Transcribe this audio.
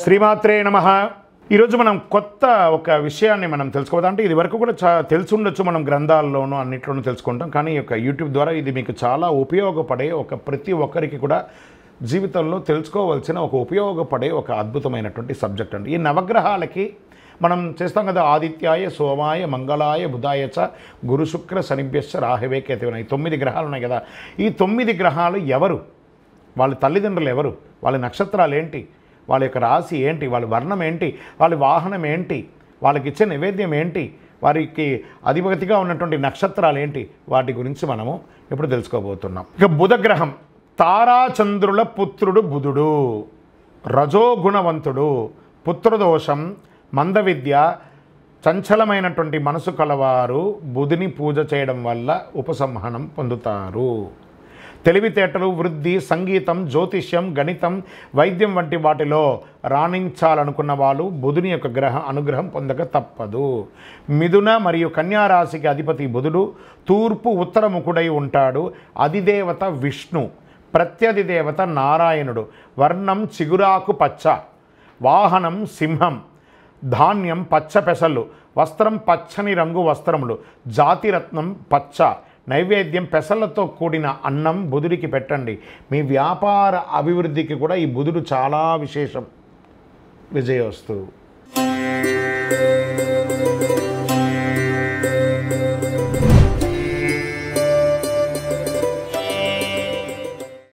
శ్రీమాత్రే నమః. ఈరోజు మనం కొత్త ఒక విషయాన్ని మనం తెలుసుకోవద్దు. అంటే ఇది వరకు కూడా తెలిసి ఉండొచ్చు, మనం గ్రంథాల్లోనూ అన్నిట్లోనూ తెలుసుకుంటాం. కానీ ఈ యొక్క యూట్యూబ్ ద్వారా ఇది మీకు చాలా ఉపయోగపడే ప్రతి ఒక్కరికి కూడా జీవితంలో తెలుసుకోవాల్సిన ఉపయోగపడే ఒక అద్భుతమైనటువంటి సబ్జెక్ట్ అండి. ఈ నవగ్రహాలకి మనం చేస్తాం కదా, ఆదిత్యాయ సోమాయ మంగళాయ బుధాయ చ గురు శుక్ర శనిభ్యశ్చ రాహవే కేతువు. ఈ 9 గ్రహాలు ఉన్నాయి కదా. ఈ 9 గ్రహాలు ఎవరు, వాళ్ళ తల్లిదండ్రులు ఎవరు, వాళ్ళ నక్షత్రాలు ఏంటి, వాళ్ళ యొక్క రాశి ఏంటి, వాళ్ళ వర్ణం ఏంటి, వాళ్ళ వాహనం ఏంటి, వాళ్ళకి ఇచ్చే నైవేద్యం ఏంటి, వారికి అధిపతిగా ఉన్నటువంటి నక్షత్రాలు ఏంటి, వాటి గురించి మనము ఇప్పుడు తెలుసుకోబోతున్నాం. ఇక బుధగ్రహం తారాచంద్రుల పుత్రుడు బుధుడు, రజోగుణవంతుడు, పుత్రదోషం, మందవిద్య, చంచలమైనటువంటి మనసు కలవారు బుధుని పూజ చేయడం వల్ల ఉపసంహరణం పొందుతారు. తెలివితేటలు, వృద్ధి, సంగీతం, జ్యోతిష్యం, గణితం, వైద్యం వంటి వాటిలో రాణించాలనుకున్న వాళ్ళు బుధుని యొక్క అనుగ్రహం పొందక తప్పదు. మిథున మరియు కన్యారాశికి అధిపతి బుధుడు తూర్పు ఉత్తరముఖుడై ఉంటాడు. అధిదేవత విష్ణు, ప్రత్యధి దేవత నారాయణుడు. వర్ణం చిగురాకు పచ్చ, వాహనం సింహం, ధాన్యం పచ్చ పెసలు, వస్త్రం పచ్చని రంగు వస్త్రములు, జాతిరత్నం పచ్చ. నైవేద్యం పెసలతో కూడిన అన్నం బుధుడికి పెట్టండి. మీ వ్యాపార అభివృద్ధికి కూడా ఈ బుధుడు చాలా విశేషం. విజయోస్తు.